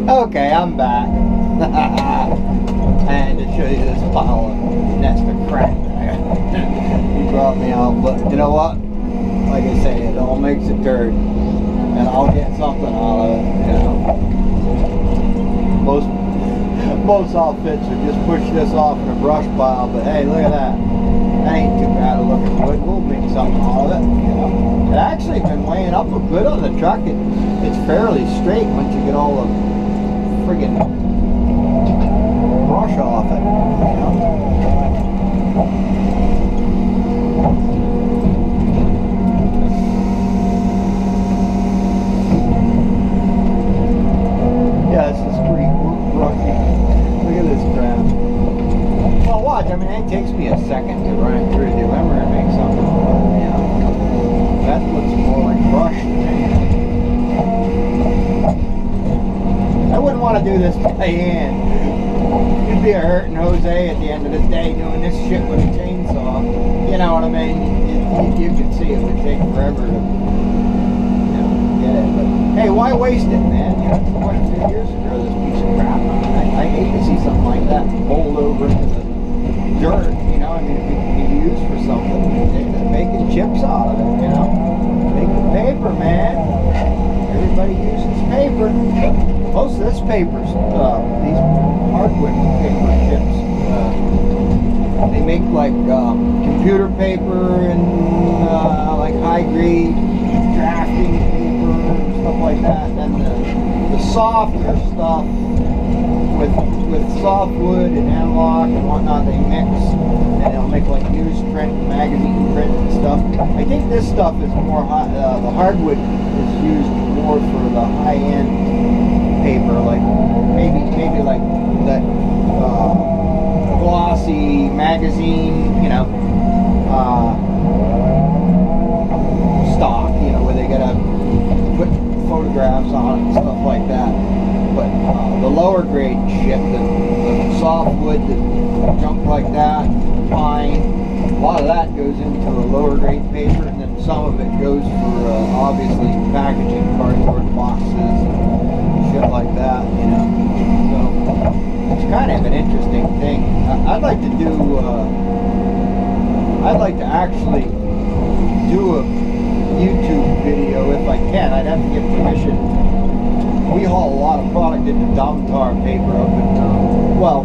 Okay, I'm back. And to show you this pile of nest of crap that I got. He brought me out, but you know what? Like I say, it all makes a turd. And I'll get something out of it, you know. Most outfits would just push this off in a brush pile, but hey, look at that. That ain't too bad a looking wood. We'll make something out of it, you know. It actually been weighing up a good on the truck. It's fairly straight once you get all the friggin' brush off it, you know. Yeah, this is pretty rocky. Look at this crap. Well, watch. I mean, it takes me a second to run it through the limber and make something. You know, that looks more like brush to me. I wouldn't want to do this by hand. You'd be a hurting Jose at the end of the day doing this shit with a chainsaw. You know what I mean? You can see it would take forever to, you know, get it. But hey, why waste it, man? You know, quite a few years ago, this piece of crap. I hate to see something like that bowled over into the dirt. You know, I mean, if it can be used for something, they're making chips out of it. You know, making paper, man. Everybody uses paper. Most of this paper's these hardwood paper chips. They make like computer paper and like high grade drafting paper and stuff like that. And then the softer stuff with softwood and analog and whatnot, they mix and they'll make like newsprint, magazine print and stuff. I think this stuff is more the hardwood is used more for the high end paper, like maybe like that glossy magazine, you know, stock, you know, where they gotta put photographs on it and stuff like that. But the lower grade shit, the softwood, the junk like that, pine, a lot of that goes into a lower grade paper, and then some of it goes for obviously packaging, cardboard boxes, shit like that, you know. So it's kind of an interesting thing. I'd like to do. I'd like to actually do a YouTube video if I can. I'd have to get permission. We haul a lot of product into Domtar paper up in. Well,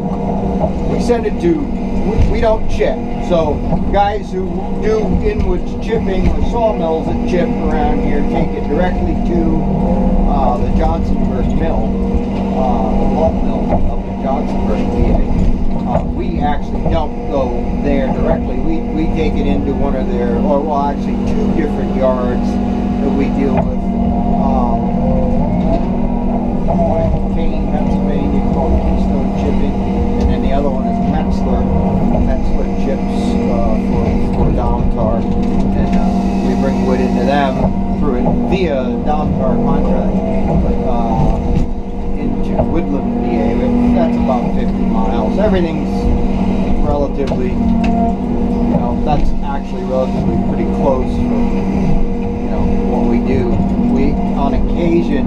we send it to. We don't chip. So guys who do inwards chipping or sawmills that chip around here take it directly to the Johnsonburg mill, the pulp mill up in Johnsonburg, PA. We actually don't go there directly. We take it into one of their, or well, actually two different yards that we deal with. One in Kane, Pennsylvania, called Keystone Chipping, and then the other one is Metzler chips for Domtar, and we bring wood into them through it via Domtar contract, but into Woodland, PA. That's about 50 miles. Everything's relatively, you know, that's actually relatively pretty close for, you know, what we do. We, on occasion,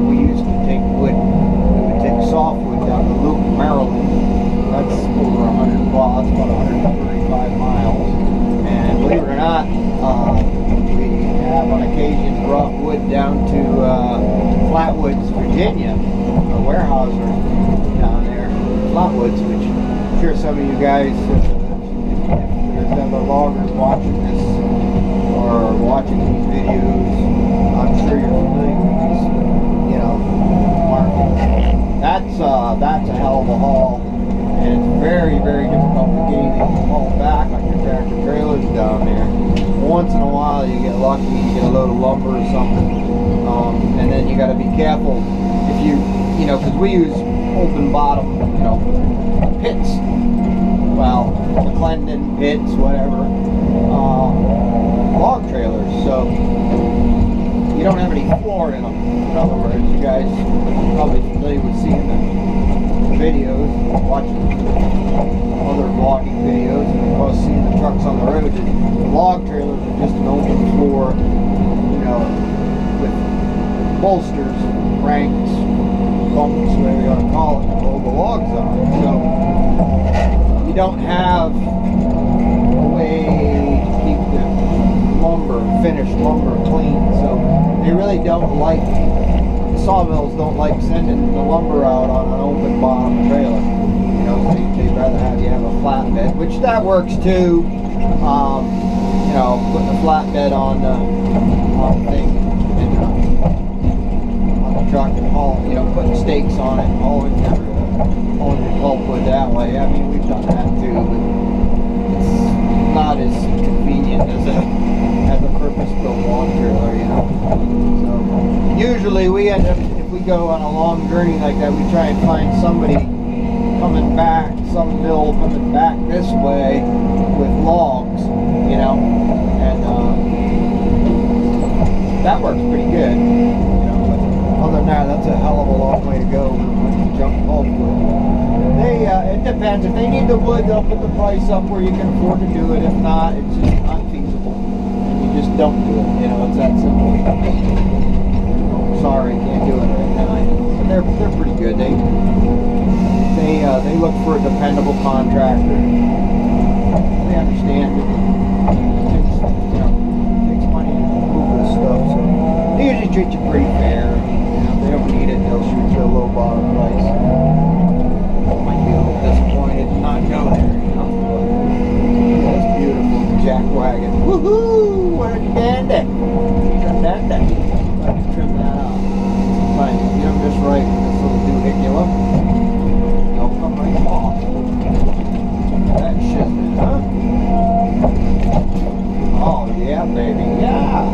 we used to take wood, we would take softwood down to Luke, Maryland. That's over 100 miles, about 135 miles. And believe it or not, we have on occasion brought wood down to Flatwoods, Virginia, a warehouser down there, Flatwoods, which I'm sure some of you guys, if there's other loggers watching this or watching these videos, I'm sure you're familiar with these, you know, markets. That's a hell of a haul, and it's very, very difficult to get anything to haul back on your tractor trailers down there. Once in a while you get lucky, you get a load of lumber or something, and then you got to be careful if you know, because we use open bottom, you know, pits, well, McClendon pits, whatever, log trailers, so you don't have any floor in them. In other words, you guys are probably familiar with seeing the videos, watching other vlogging videos, and of course seeing the trucks on the road. The log trailers are just an open floor, you know, with bolsters, ranks, bunks, whatever you want to call it, to hold the logs on. So you don't have a way to keep the lumber, finished lumber, clean. So they really don't like, the sawmills don't like sending the lumber out on an open bottom trailer. You know, they'd rather have you have a flatbed, which that works too. You know, putting a flatbed on the thing and on the truck and haul, you know, putting stakes on it and hauling your pulpwood that way. I mean, we've done that too, but it's not as convenient as a purpose-built log trailer, you know. So usually we end up, if we go on a long journey like that, we try and find somebody coming back, some mill coming back this way with logs, you know, and that works pretty good, you know. But other than that, that's a hell of a long way to go with the junk pulpwood. They, it depends. If they need the wood, they'll put the price up where you can afford to do it. If not, it's just not feasible. You just don't do it. You know, it's that simple. Oh, sorry, can't do it right now. But they're pretty good. They look for a dependable contractor. They understand that it takes, you know, takes money to move this stuff. So they usually treat you pretty fair. You know, if they don't need it, they'll shoot you a low bottom price. Might be a little disappointed to not go there, you know. But that's beautiful, the jack wagon. Woohoo! What a dandy! He's a dandy. I can trim that out. Fine, you know, just right with this little doohickula. They'll come right off. That shiznit, huh? Oh yeah, baby, yeah!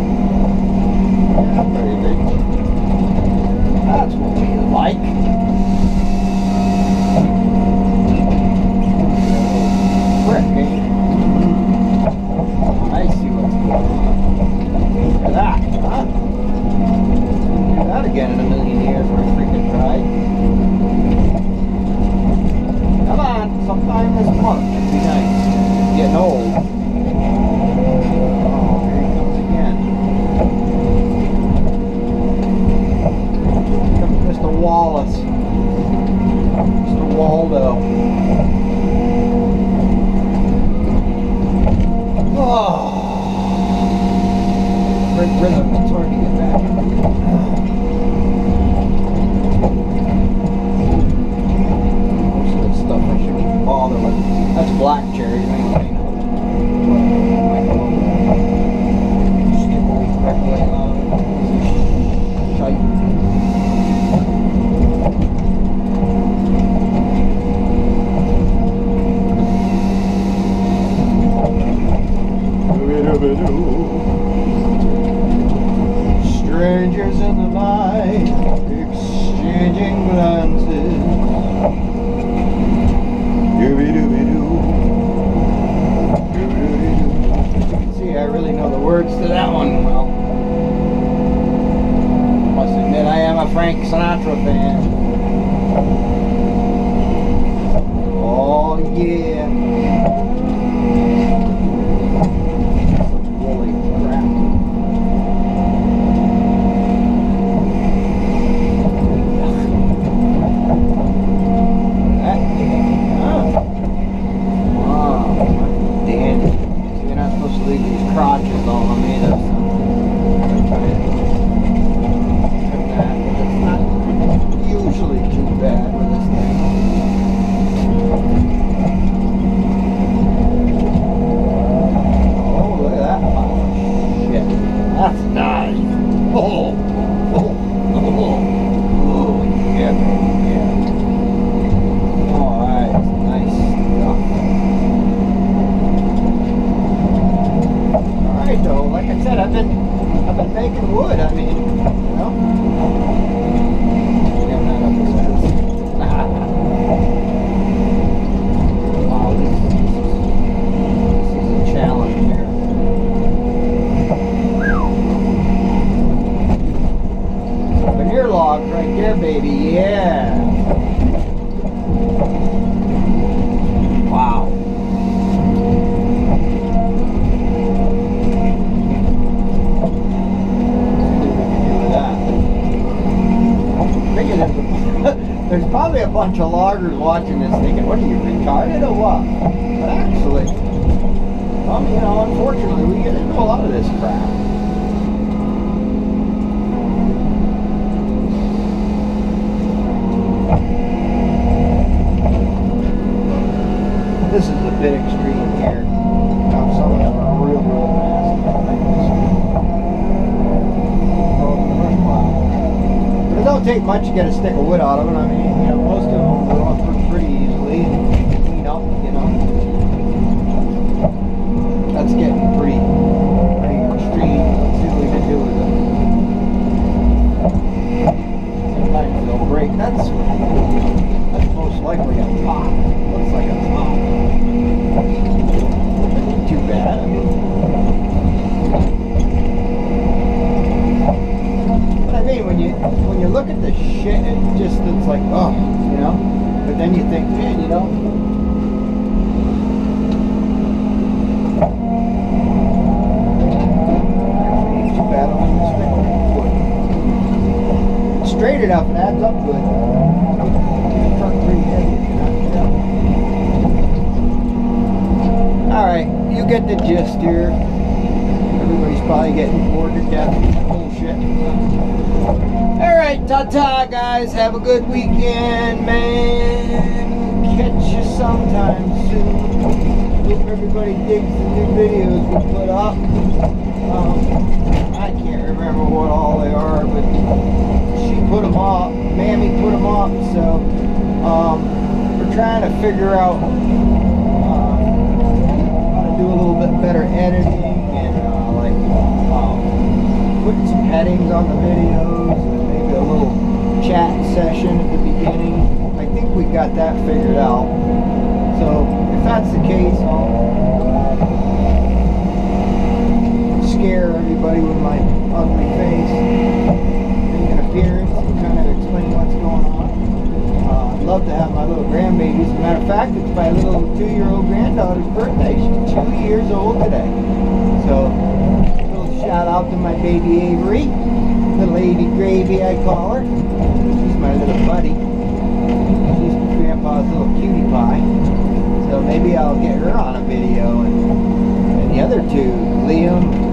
Yeah, baby. That's what we like. I see what's going on. Look at that, huh? Do that again in a million years or a freaking tried. Come on, sometime this month. That'd be nice. It's getting old. Oh, here he comes again. Here comes Mr. Wallace. Mr. Waldo. Oh, great rhythm. It's hard to get back. Most of this stuff I shouldn't even bother with. That's black cherry. Anyway. Stick all correctly on tight. Strangers in the night, exchanging glances. Dooby-dooby-doo. Dooby-dooby-doo. As you can see, I really know the words to that one well. Must admit, I am a Frank Sinatra fan. Oh, yeah. Crotches all on me, though, so I'm trying to trim that, but it's not usually too bad with this thing. Oh, look at that polish. Shit, that's nice. Oh, yeah, baby, yeah. Alright, nice stuff. Though, like I said, I've been making wood. I mean, you know. Get that up his ass. Wow, this is a challenge here. Veneer logs right there, baby. Yeah. Wow. Bigger than there's probably a bunch of loggers watching this thinking, what are you, retarded or what? But actually, you know, unfortunately, we get into a lot of this crap. This is a bit extreme here. Now, some of them are real nasty things. But it don't take much to get a stick of wood out of it. I mean, you know, most of them go off pretty easily and you can clean up, you know. That's getting pretty extreme. Let's see what we can do with it. Sometimes they'll break. That's most likely a top. Looks like a top. Too bad. I mean, but I mean, when you look at the shit, it's like, oh, you know. But then you think, man, you know. Actually, it's too bad on the stick. Straight it up, it adds up good. It's pretty heavy. Alright, you get the gist here. Everybody's probably getting bored to death with that bullshit. Alright, ta-ta guys. Have a good weekend, man. Catch you sometime soon. Hope everybody digs the new videos we put up. I can't remember what all they are, but she put them up. Mammy put them up, so we're trying to figure out do a little bit better editing and putting some headings on the videos and maybe a little chat session at the beginning. I think we got that figured out. So if that's the case, I'll scare everybody with my ugly face and appearance and kind of explain what's going on. I'd love to have my little grandbabies. As a matter of fact, it's my little 2-year-old granddaughter's birthday. She's 2 years old today. So, a little shout out to my baby Avery. Little Avy Gravy, I call her. She's my little buddy. She's Grandpa's little cutie pie. So maybe I'll get her on a video. And the other two, Liam